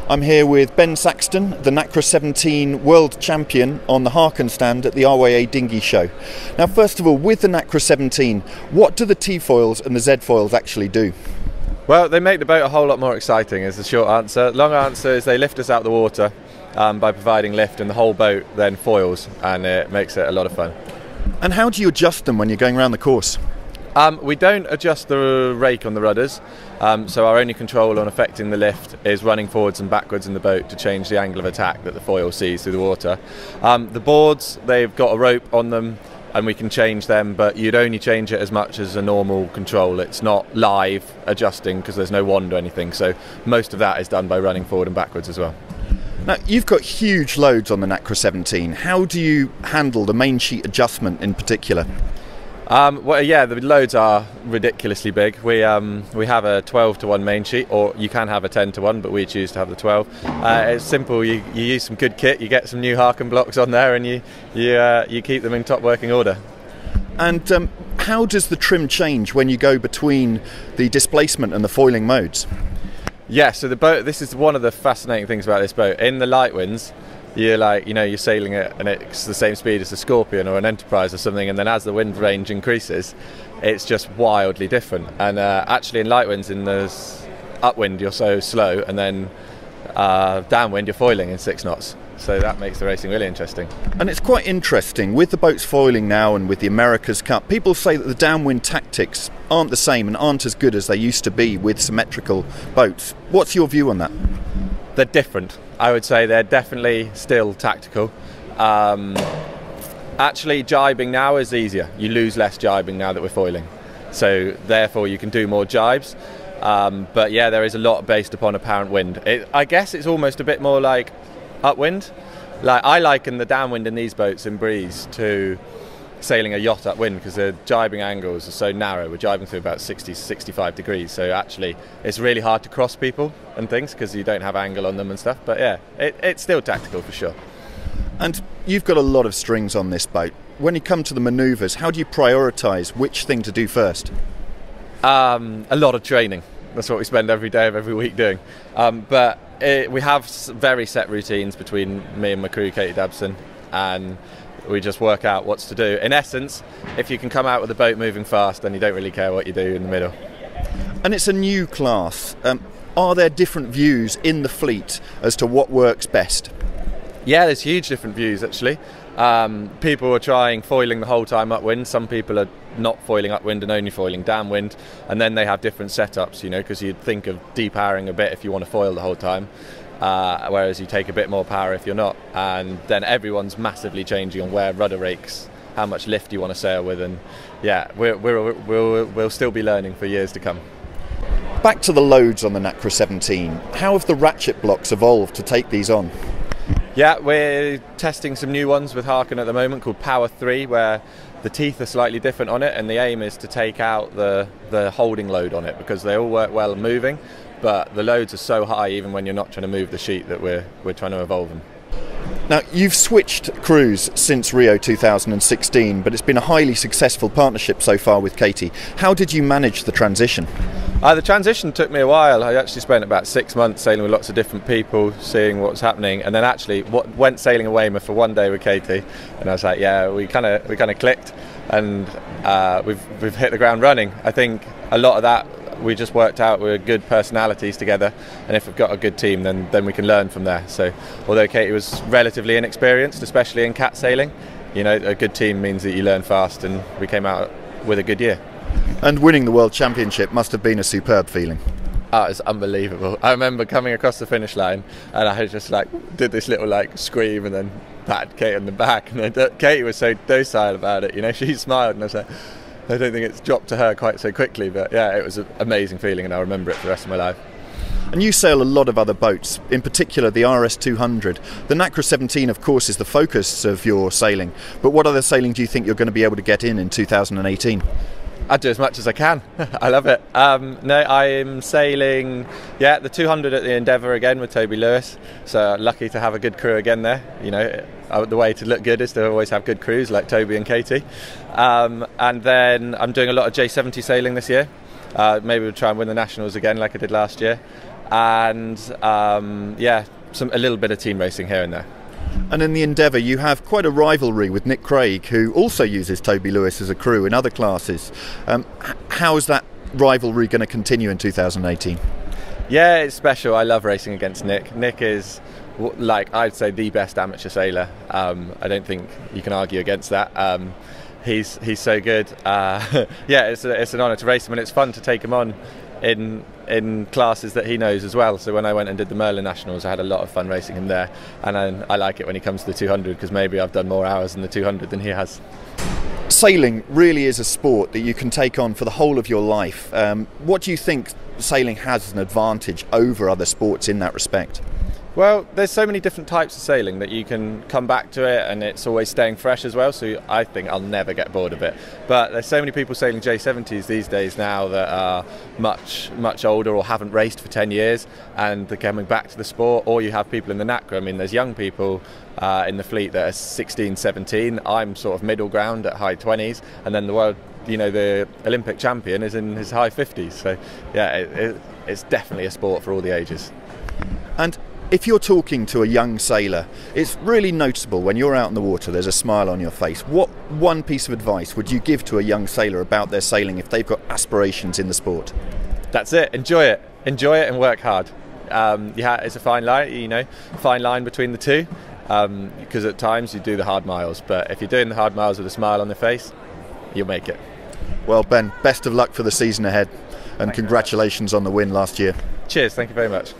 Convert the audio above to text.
I'm here with Ben Saxton, the Nacra 17 World Champion on the Harken stand at the RYA Dinghy Show. Now, first of all, with the Nacra 17, what do the T-foils and the Z-foils actually do? Well, they make the boat a whole lot more exciting is the short answer. Long answer is they lift us out of the water by providing lift, and the whole boat then foils, and it makes it a lot of fun. And how do you adjust them when you're going around the course? We don't adjust the rake on the rudders, so our only control on affecting the lift is running forwards and backwards in the boat to change the angle of attack that the foil sees through the water. The boards, they've got a rope on them and we can change them, but you'd only change it as much as a normal control. It's not live adjusting because there's no wand or anything, so most of that is done by running forward and backwards as well. Now, you've got huge loads on the Nacra 17. How do you handle the main sheet adjustment in particular? Well, yeah, the loads are ridiculously big. We have a 12-to-1 main sheet, or you can have a 10-to-1, but we choose to have the 12. It's simple. You use some good kit, you get some new Harken blocks on there, and you keep them in top working order. And how does the trim change when you go between the displacement and the foiling modes? Yeah, so the boat. This is one of the fascinating things about this boat. In the light winds, you're sailing it and it's the same speed as a Scorpion or an Enterprise or something, and then as the wind range increases, it's just wildly different. And actually in light winds, in the upwind you're so slow, and then downwind you're foiling in 6 knots. So that makes the racing really interesting. And it's quite interesting, with the boats foiling now and with the America's Cup, people say that the downwind tactics aren't the same and aren't as good as they used to be with symmetrical boats. What's your view on that? They're different. I would say they're definitely still tactical. Actually, jibing now is easier. You lose less jibing now that we're foiling. So therefore you can do more jibes. But yeah, there is a lot based upon apparent wind. I guess it's almost a bit more like upwind. Like, I liken the downwind in these boats in breeze to sailing a yacht upwind, because the jibing angles are so narrow. We're jibing through about 60 to 65 degrees, so actually it's really hard to cross people and things because you don't have angle on them and stuff. But yeah, it's still tactical for sure. And you've got a lot of strings on this boat. When you come to the manoeuvres, how do you prioritise which thing to do first? A lot of training. That's what we spend every day of every week doing. But we have very set routines between me and my crew, Katie Dabson, and we just work out what's to do. In essence, if you can come out with the boat moving fast, then you don't really care what you do in the middle. And it's a new class. Are there different views in the fleet as to what works best? Yeah, there's huge different views actually. People are trying foiling the whole time upwind. Some people are not foiling upwind and only foiling downwind, and then they have different setups, because you'd think of depowering a bit if you want to foil the whole time. Whereas you take a bit more power if you're not, and then everyone's massively changing on where rudder rakes, how much lift you want to sail with, and yeah, we'll still be learning for years to come. Back to the loads on the Nacra 17. How have the ratchet blocks evolved to take these on? Yeah, we're testing some new ones with Harken at the moment called Power 3, where the teeth are slightly different on it, and the aim is to take out the holding load on it, because they all work well moving, but the loads are so high even when you're not trying to move the sheet that we're trying to evolve them. Now, you've switched crews since Rio 2016, but it's been a highly successful partnership so far with Katie. How did you manage the transition? The transition took me a while. I actually spent about 6 months sailing with lots of different people, seeing what's happening, and then actually went sailing a Weymouth for one day with Katie, and I was like, yeah, we kind of clicked, and we've hit the ground running. I think a lot of that we just worked out we're good personalities together, and if we've got a good team, then we can learn from there. So although Katie was relatively inexperienced, especially in cat sailing, a good team means that you learn fast, and we came out with a good year. And winning the World Championship must have been a superb feeling. Oh, it was unbelievable. I remember coming across the finish line, and I just did this little scream, and then patted Katie on the back, and then Katie was so docile about it. She smiled, and I was like, I don't think it's dropped to her quite so quickly, but yeah, it was an amazing feeling, and I'll remember it for the rest of my life. And you sail a lot of other boats, in particular the RS 200. The Nacra 17, of course, is the focus of your sailing, but what other sailing do you think you're going to be able to get in 2018? I'd do as much as I can. I love it. No, I am sailing, the 200 at the Endeavour again with Toby Lewis. So lucky to have a good crew again there. The way to look good is to always have good crews like Toby and Katie. And then I'm doing a lot of J70 sailing this year. Maybe we'll try and win the Nationals again like I did last year. and a little bit of team racing here and there. And in the Endeavour, you have quite a rivalry with Nick Craig, who also uses Toby Lewis as a crew in other classes. How is that rivalry going to continue in 2018? Yeah, it's special. I love racing against Nick. Nick is, like, I'd say, the best amateur sailor. I don't think you can argue against that. He's so good. It's an honour to race him, and it's fun to take him on in classes that he knows as well. So when I went and did the Merlin Nationals, I had a lot of fun racing him there, and I like it when he comes to the 200, because maybe I've done more hours in the 200 than he has. Sailing really is a sport that you can take on for the whole of your life. What do you think sailing has as an advantage over other sports in that respect? Well, there's so many different types of sailing that you can come back to it, and it's always staying fresh as well, so I think I'll never get bored of it. But there's so many people sailing J70s these days now that are much, much older or haven't raced for 10 years, and they're coming back to the sport. Or you have people in the Nacra. I mean, there's young people in the fleet that are 16, 17. I'm sort of middle ground at high 20s, and then the world, the Olympic champion is in his high 50s. So yeah, it's definitely a sport for all the ages. And if you're talking to a young sailor, it's really noticeable when you're out in the water, there's a smile on your face. What one piece of advice would you give to a young sailor about their sailing if they've got aspirations in the sport? That's it. Enjoy it and work hard. It's a fine line between the two, because at times you do the hard miles, but if you're doing the hard miles with a smile on the face, you'll make it. Well, Ben, best of luck for the season ahead, and congratulations on the win last year. Cheers, thank you very much.